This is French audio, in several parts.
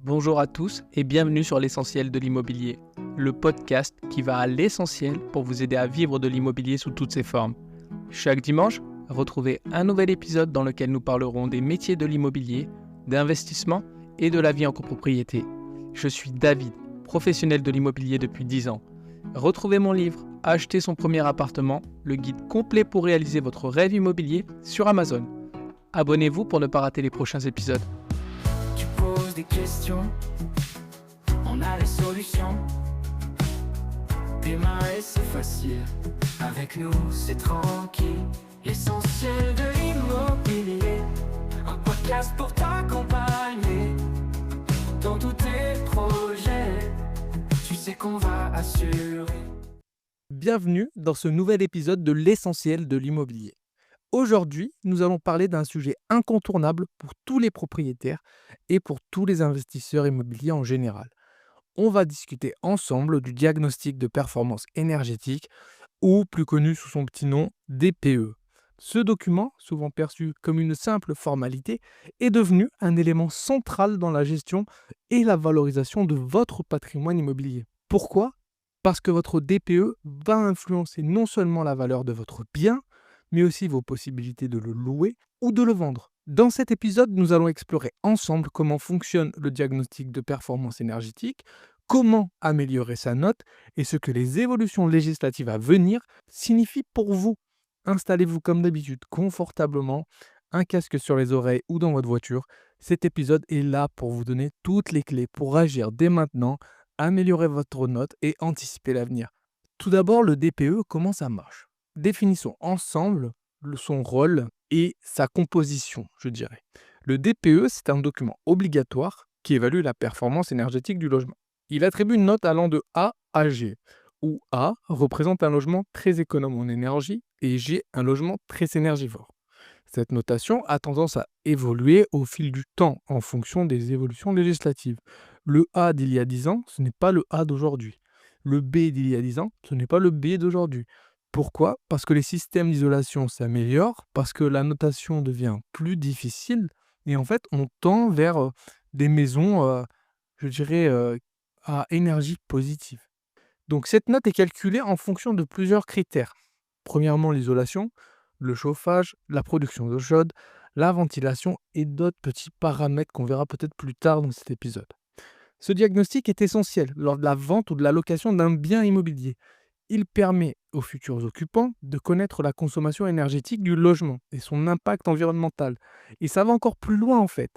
Bonjour à tous et bienvenue sur l'essentiel de l'immobilier, le podcast qui va à l'essentiel pour vous aider à vivre de l'immobilier sous toutes ses formes. Chaque dimanche, retrouvez un nouvel épisode dans lequel nous parlerons des métiers de l'immobilier, d'investissement et de la vie en copropriété. Je suis David, professionnel de l'immobilier depuis 10 ans. Retrouvez mon livre « Acheter son premier appartement », le guide complet pour réaliser votre rêve immobilier sur Amazon. Abonnez-vous pour ne pas rater les prochains épisodes. Tu poses des questions, on a les solutions. Démarrer c'est facile, avec nous c'est tranquille. L'essentiel de l'immobilier, un podcast pour t'accompagner dans tous tes projets. Tu sais qu'on va assurer. Bienvenue dans ce nouvel épisode de l'essentiel de l'immobilier. Aujourd'hui, nous allons parler d'un sujet incontournable pour tous les propriétaires et pour tous les investisseurs immobiliers en général. On va discuter ensemble du diagnostic de performance énergétique ou plus connu sous son petit nom DPE. Ce document, souvent perçu comme une simple formalité, est devenu un élément central dans la gestion et la valorisation de votre patrimoine immobilier. Pourquoi ? Parce que votre DPE va influencer non seulement la valeur de votre bien, mais aussi vos possibilités de le louer ou de le vendre. Dans cet épisode, nous allons explorer ensemble comment fonctionne le diagnostic de performance énergétique, comment améliorer sa note et ce que les évolutions législatives à venir signifient pour vous. Installez-vous comme d'habitude confortablement, un casque sur les oreilles ou dans votre voiture. Cet épisode est là pour vous donner toutes les clés pour agir dès maintenant, améliorer votre note et anticiper l'avenir. Tout d'abord, le DPE, comment ça marche ? Définissons ensemble son rôle et sa composition, je dirais. Le DPE, c'est un document obligatoire qui évalue la performance énergétique du logement. Il attribue une note allant de A à G, où A représente un logement très économe en énergie et G un logement très énergivore. Cette notation a tendance à évoluer au fil du temps en fonction des évolutions législatives. Le A d'il y a 10 ans, ce n'est pas le A d'aujourd'hui. Le B d'il y a 10 ans, ce n'est pas le B d'aujourd'hui. Pourquoi ? Parce que les systèmes d'isolation s'améliorent, parce que la notation devient plus difficile, et en fait, on tend vers des maisons, à énergie positive. Donc cette note est calculée en fonction de plusieurs critères. Premièrement, l'isolation, le chauffage, la production d'eau chaude, la ventilation et d'autres petits paramètres qu'on verra peut-être plus tard dans cet épisode. Ce diagnostic est essentiel lors de la vente ou de la location d'un bien immobilier. Il permet aux futurs occupants de connaître la consommation énergétique du logement et son impact environnemental. Et ça va encore plus loin en fait,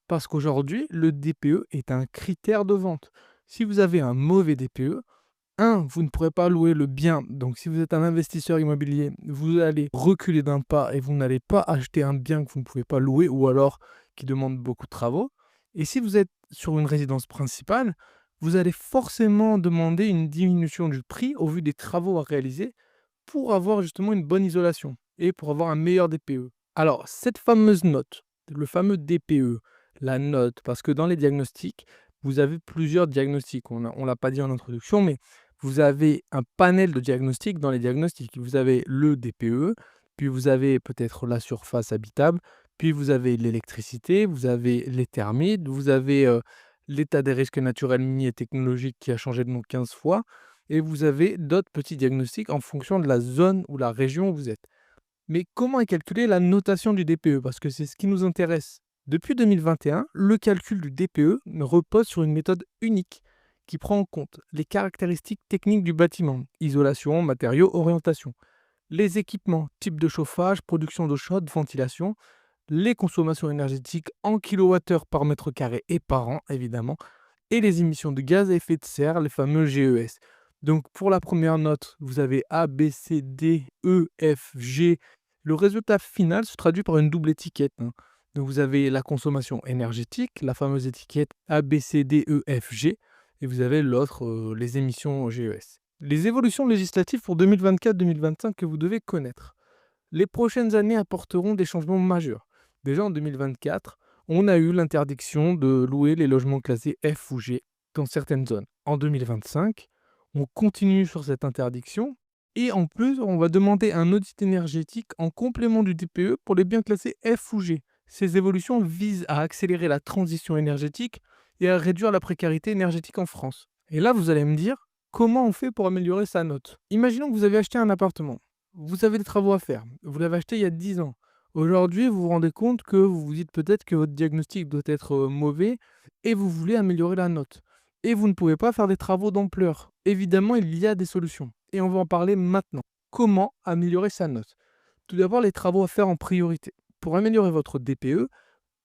parce qu'aujourd'hui, le DPE est un critère de vente. Si vous avez un mauvais DPE, vous ne pourrez pas louer le bien. Donc si vous êtes un investisseur immobilier, vous allez reculer d'un pas et vous n'allez pas acheter un bien que vous ne pouvez pas louer ou alors qui demande beaucoup de travaux. Et si vous êtes sur une résidence principale, vous allez forcément demander une diminution du prix au vu des travaux à réaliser pour avoir justement une bonne isolation et pour avoir un meilleur DPE. Alors, cette fameuse note, le fameux DPE, la note, parce que dans les diagnostics, vous avez plusieurs diagnostics. On ne l'a pas dit en introduction, mais vous avez un panel de diagnostics dans les diagnostics. Vous avez le DPE, puis vous avez peut-être la surface habitable, puis vous avez l'électricité, vous avez les thermites, vous avez l'état des risques naturels, miniers et technologiques qui a changé de nom 15 fois, et vous avez d'autres petits diagnostics en fonction de la zone ou la région où vous êtes. Mais comment est calculée la notation du DPE ? Parce que c'est ce qui nous intéresse. Depuis 2021, le calcul du DPE repose sur une méthode unique qui prend en compte les caractéristiques techniques du bâtiment, isolation, matériaux, orientation, les équipements, type de chauffage, production d'eau chaude, ventilation, les consommations énergétiques en kilowattheure par mètre carré et par an, évidemment, et les émissions de gaz à effet de serre, les fameux GES. Donc pour la première note, vous avez A, B, C, D, E, F, G. Le résultat final se traduit par une double étiquette. Donc vous avez la consommation énergétique, la fameuse étiquette A, B, C, D, E, F, G, et vous avez l'autre, les émissions GES. Les évolutions législatives pour 2024-2025 que vous devez connaître. Les prochaines années apporteront des changements majeurs. Déjà en 2024, on a eu l'interdiction de louer les logements classés F ou G dans certaines zones. En 2025, on continue sur cette interdiction et en plus, on va demander un audit énergétique en complément du DPE pour les biens classés F ou G. Ces évolutions visent à accélérer la transition énergétique et à réduire la précarité énergétique en France. Et là, vous allez me dire, comment on fait pour améliorer sa note? Imaginons que vous avez acheté un appartement. Vous avez des travaux à faire. Vous l'avez acheté il y a 10 ans. Aujourd'hui, vous vous rendez compte que vous vous dites peut-être que votre diagnostic doit être mauvais et vous voulez améliorer la note. Et vous ne pouvez pas faire des travaux d'ampleur. Évidemment, il y a des solutions. Et on va en parler maintenant. Comment améliorer sa note? Tout d'abord, les travaux à faire en priorité. Pour améliorer votre DPE,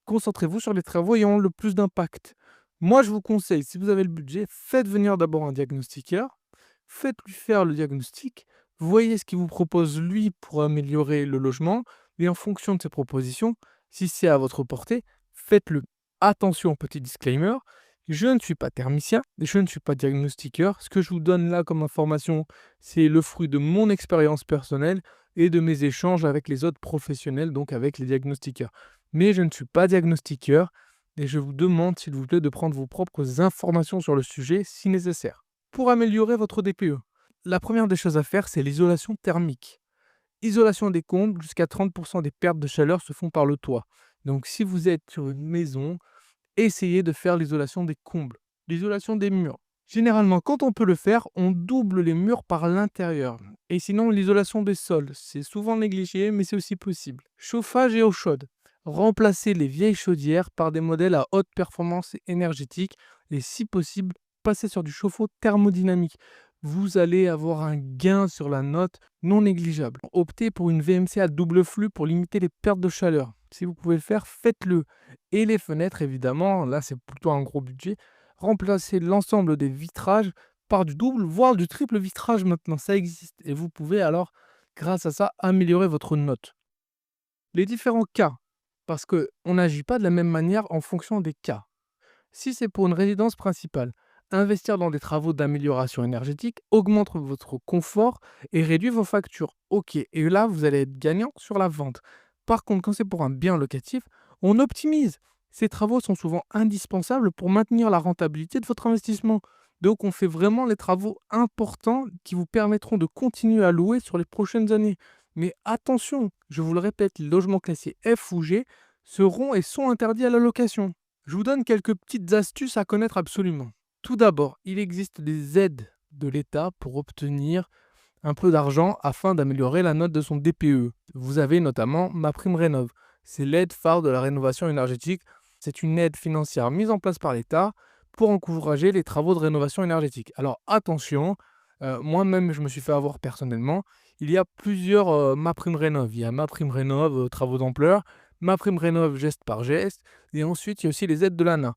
concentrez-vous sur les travaux ayant le plus d'impact. Moi, je vous conseille, si vous avez le budget, faites venir d'abord un diagnostiqueur, faites-lui faire le diagnostic, voyez ce qu'il vous propose lui pour améliorer le logement, et en fonction de ses propositions, si c'est à votre portée, faites-le. Attention, petit disclaimer, je ne suis pas thermicien, je ne suis pas diagnostiqueur. Ce que je vous donne là comme information, c'est le fruit de mon expérience personnelle et de mes échanges avec les autres professionnels, donc avec les diagnostiqueurs. Mais je ne suis pas diagnostiqueur et je vous demande, s'il vous plaît, de prendre vos propres informations sur le sujet si nécessaire. Pour améliorer votre DPE, la première des choses à faire, c'est l'isolation thermique. Isolation des combles, jusqu'à 30% des pertes de chaleur se font par le toit. Donc si vous êtes sur une maison, essayez de faire l'isolation des combles, l'isolation des murs. Généralement, quand on peut le faire, on double les murs par l'intérieur. Et sinon, l'isolation des sols, c'est souvent négligé, mais c'est aussi possible. Chauffage et eau chaude. Remplacez les vieilles chaudières par des modèles à haute performance énergétique et si possible, passez sur du chauffe-eau thermodynamique. Vous allez avoir un gain sur la note non négligeable. Optez pour une VMC à double flux pour limiter les pertes de chaleur. Si vous pouvez le faire, faites-le. Et les fenêtres, évidemment, là c'est plutôt un gros budget. Remplacez l'ensemble des vitrages par du double, voire du triple vitrage maintenant. Ça existe. Et vous pouvez alors, grâce à ça, améliorer votre note. Les différents cas, parce qu'on n'agit pas de la même manière en fonction des cas. Si c'est pour une résidence principale, investir dans des travaux d'amélioration énergétique augmente votre confort et réduit vos factures. Ok, et là, vous allez être gagnant sur la vente. Par contre, quand c'est pour un bien locatif, on optimise. Ces travaux sont souvent indispensables pour maintenir la rentabilité de votre investissement. Donc, on fait vraiment les travaux importants qui vous permettront de continuer à louer sur les prochaines années. Mais attention, je vous le répète, les logements classés F ou G seront et sont interdits à la location. Je vous donne quelques petites astuces à connaître absolument. Tout d'abord, il existe des aides de l'État pour obtenir un peu d'argent afin d'améliorer la note de son DPE. Vous avez notamment MaPrimeRénov'. C'est l'aide phare de la rénovation énergétique. C'est une aide financière mise en place par l'État pour encourager les travaux de rénovation énergétique. Alors attention, moi-même je me suis fait avoir personnellement. Il y a plusieurs MaPrimeRénov'. Il y a MaPrimeRénov' travaux d'ampleur, MaPrimeRénov' geste par geste, et ensuite il y a aussi les aides de l'ANA.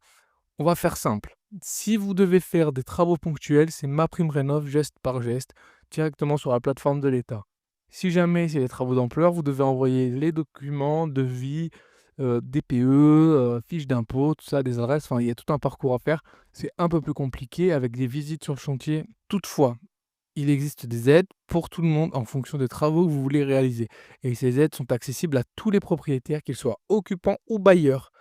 On va faire simple. Si vous devez faire des travaux ponctuels, c'est MaPrimeRénov' geste par geste, directement sur la plateforme de l'État. Si jamais c'est des travaux d'ampleur, vous devez envoyer les documents, devis, DPE, fiches d'impôt, tout ça, des adresses, enfin il y a tout un parcours à faire. C'est un peu plus compliqué avec des visites sur le chantier. Toutefois, il existe des aides pour tout le monde en fonction des travaux que vous voulez réaliser. Et ces aides sont accessibles à tous les propriétaires, qu'ils soient occupants ou bailleurs.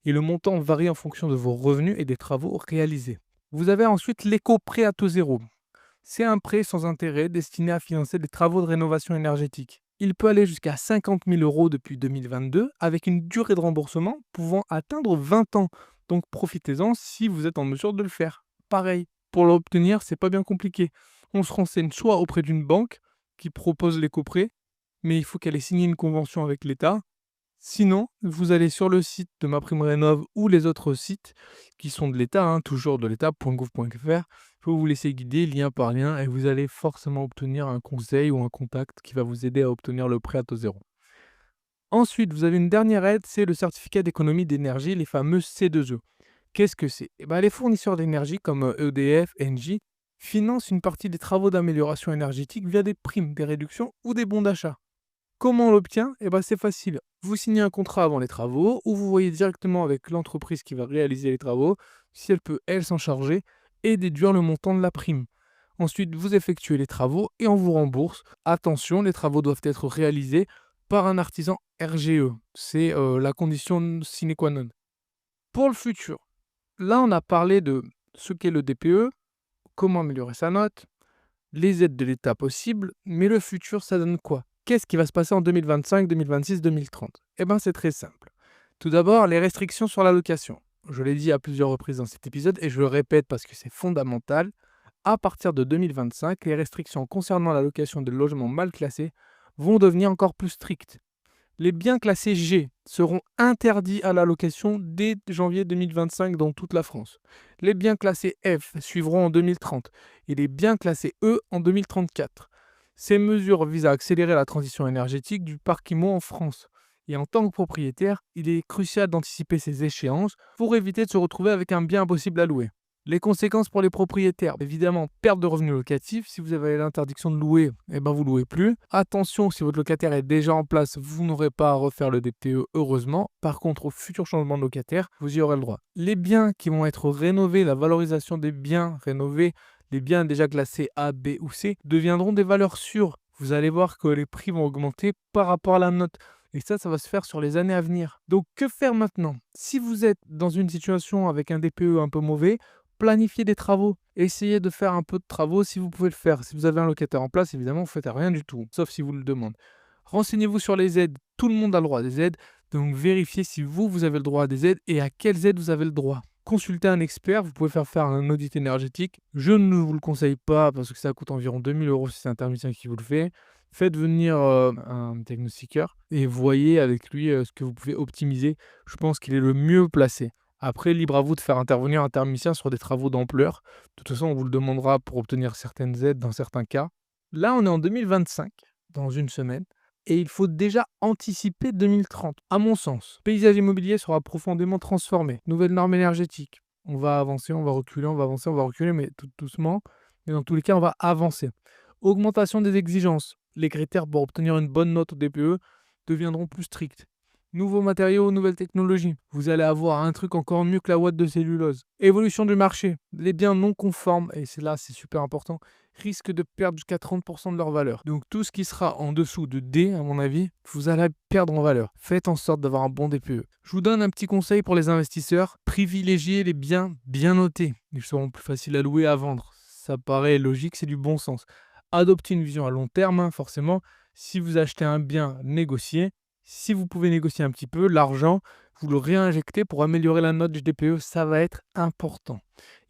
Et le montant varie en fonction de vos revenus et des travaux réalisés. Vous avez ensuite l'éco-prêt à taux zéro. C'est un prêt sans intérêt destiné à financer des travaux de rénovation énergétique. Il peut aller jusqu'à 50 000 € depuis 2022 avec une durée de remboursement pouvant atteindre 20 ans. Donc profitez-en si vous êtes en mesure de le faire. Pareil, pour l'obtenir, c'est pas bien compliqué. On se renseigne soit auprès d'une banque qui propose l'éco-prêt, mais il faut qu'elle ait signé une convention avec l'État. Sinon, vous allez sur le site de MaPrimeRénov' ou les autres sites qui sont de l'État, toujours de l'État.gouv.fr. Il faut vous laisser guider lien par lien et vous allez forcément obtenir un conseil ou un contact qui va vous aider à obtenir le prêt à taux zéro. Ensuite, vous avez une dernière aide, c'est le certificat d'économie d'énergie, les fameux C2E. Qu'est-ce que c'est? Les fournisseurs d'énergie comme EDF, Engie financent une partie des travaux d'amélioration énergétique via des primes, des réductions ou des bons d'achat. Comment on l'obtient? C'est facile. Vous signez un contrat avant les travaux ou vous voyez directement avec l'entreprise qui va réaliser les travaux si elle peut, elle, s'en charger et déduire le montant de la prime. Ensuite, vous effectuez les travaux et on vous rembourse. Attention, les travaux doivent être réalisés par un artisan RGE. C'est la condition sine qua non. Pour le futur, là, on a parlé de ce qu'est le DPE, comment améliorer sa note, les aides de l'État possibles, mais le futur, ça donne quoi? Qu'est-ce qui va se passer en 2025, 2026, 2030? C'est très simple. Tout d'abord, les restrictions sur la location. je l'ai dit à plusieurs reprises dans cet épisode et je le répète parce que c'est fondamental, à partir de 2025, les restrictions concernant la location de logements mal classés vont devenir encore plus strictes. Les biens classés G seront interdits à la location dès janvier 2025 dans toute la France. Les biens classés F suivront en 2030 et les biens classés E en 2034. Ces mesures visent à accélérer la transition énergétique du parc immo en France. Et en tant que propriétaire, il est crucial d'anticiper ces échéances pour éviter de se retrouver avec un bien impossible à louer. Les conséquences pour les propriétaires, évidemment, perte de revenus locatifs. Si vous avez l'interdiction de louer, vous ne louez plus. Attention, si votre locataire est déjà en place, vous n'aurez pas à refaire le DPE, heureusement. Par contre, au futur changement de locataire, vous y aurez le droit. Les biens qui vont être rénovés, la valorisation des biens rénovés, les biens déjà classés A, B ou C, deviendront des valeurs sûres. Vous allez voir que les prix vont augmenter par rapport à la note. Et ça va se faire sur les années à venir. Donc, que faire maintenant? Si vous êtes dans une situation avec un DPE un peu mauvais, planifiez des travaux. Essayez de faire un peu de travaux si vous pouvez le faire. Si vous avez un locataire en place, évidemment, vous ne faites rien du tout, sauf si vous le demandez. Renseignez-vous sur les aides. Tout le monde a le droit à des aides. Donc, vérifiez si vous avez le droit à des aides et à quelles aides vous avez le droit. Consultez un expert, vous pouvez faire un audit énergétique. Je ne vous le conseille pas parce que ça coûte environ 2000 € si c'est un thermicien qui vous le fait. Faites venir un diagnostiqueur et voyez avec lui ce que vous pouvez optimiser. Je pense qu'il est le mieux placé. Après, libre à vous de faire intervenir un thermicien sur des travaux d'ampleur. De toute façon, on vous le demandera pour obtenir certaines aides dans certains cas. Là, on est en 2025, dans une semaine, et il faut déjà anticiper 2030. À mon sens, le paysage immobilier sera profondément transformé. Nouvelles normes énergétiques. On va avancer, on va reculer, on va avancer, on va reculer, mais tout doucement. Mais dans tous les cas, on va avancer. Augmentation des exigences. Les critères pour obtenir une bonne note au DPE deviendront plus stricts. Nouveaux matériaux, nouvelles technologies. Vous allez avoir un truc encore mieux que la ouate de cellulose. Évolution du marché. Les biens non conformes, et c'est super important, risquent de perdre jusqu'à 30% de leur valeur. Donc tout ce qui sera en dessous de D, à mon avis, vous allez perdre en valeur. Faites en sorte d'avoir un bon DPE. Je vous donne un petit conseil pour les investisseurs. Privilégiez les biens bien notés. Ils seront plus faciles à louer et à vendre. Ça paraît logique, c'est du bon sens. Adoptez une vision à long terme, forcément. Si vous achetez un bien, négociez. Si vous pouvez négocier un petit peu, l'argent, vous le réinjectez pour améliorer la note du DPE, ça va être important.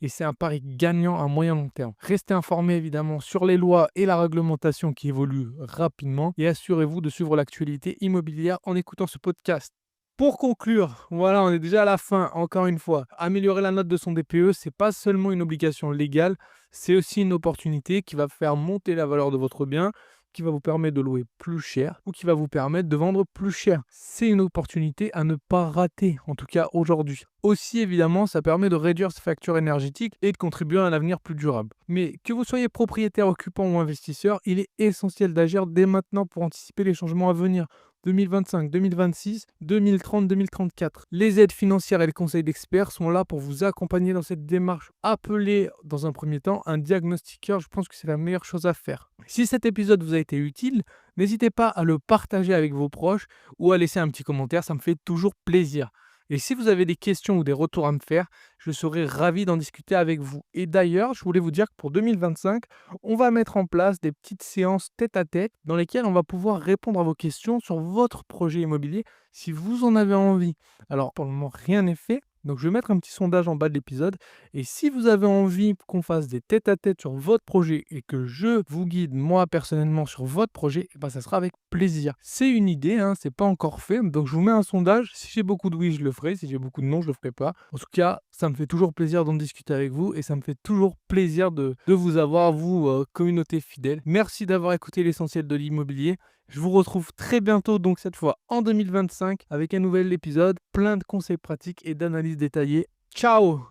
Et c'est un pari gagnant à moyen long terme. Restez informés évidemment sur les lois et la réglementation qui évoluent rapidement et assurez-vous de suivre l'actualité immobilière en écoutant ce podcast. Pour conclure, voilà, on est déjà à la fin, encore une fois. Améliorer la note de son DPE, c'est pas seulement une obligation légale, c'est aussi une opportunité qui va faire monter la valeur de votre bien, qui va vous permettre de louer plus cher ou qui va vous permettre de vendre plus cher. C'est une opportunité à ne pas rater, en tout cas aujourd'hui. Aussi, évidemment, ça permet de réduire ses factures énergétiques et de contribuer à un avenir plus durable. Mais que vous soyez propriétaire, occupant ou investisseur, il est essentiel d'agir dès maintenant pour anticiper les changements à venir. 2025, 2026, 2030, 2034. Les aides financières et les conseils d'experts sont là pour vous accompagner dans cette démarche. Appelez dans un premier temps un diagnostiqueur, je pense que c'est la meilleure chose à faire. Si cet épisode vous a été utile, n'hésitez pas à le partager avec vos proches ou à laisser un petit commentaire, ça me fait toujours plaisir. Et si vous avez des questions ou des retours à me faire, je serai ravi d'en discuter avec vous. Et d'ailleurs, je voulais vous dire que pour 2025, on va mettre en place des petites séances tête-à-tête dans lesquelles on va pouvoir répondre à vos questions sur votre projet immobilier si vous en avez envie. Alors, pour le moment, rien n'est fait. Donc, je vais mettre un petit sondage en bas de l'épisode. Et si vous avez envie qu'on fasse des tête-à-tête sur votre projet et que je vous guide, moi, personnellement, sur votre projet, ça sera avec plaisir. C'est une idée, c'est pas encore fait. Donc, je vous mets un sondage. Si j'ai beaucoup de oui, je le ferai. Si j'ai beaucoup de non, je le ferai pas. En tout cas, ça me fait toujours plaisir d'en discuter avec vous et ça me fait toujours plaisir de vous avoir, vous, communauté fidèle. Merci d'avoir écouté l'essentiel de l'immobilier. Je vous retrouve très bientôt, donc cette fois en 2025, avec un nouvel épisode, plein de conseils pratiques et d'analyses détaillées. Ciao!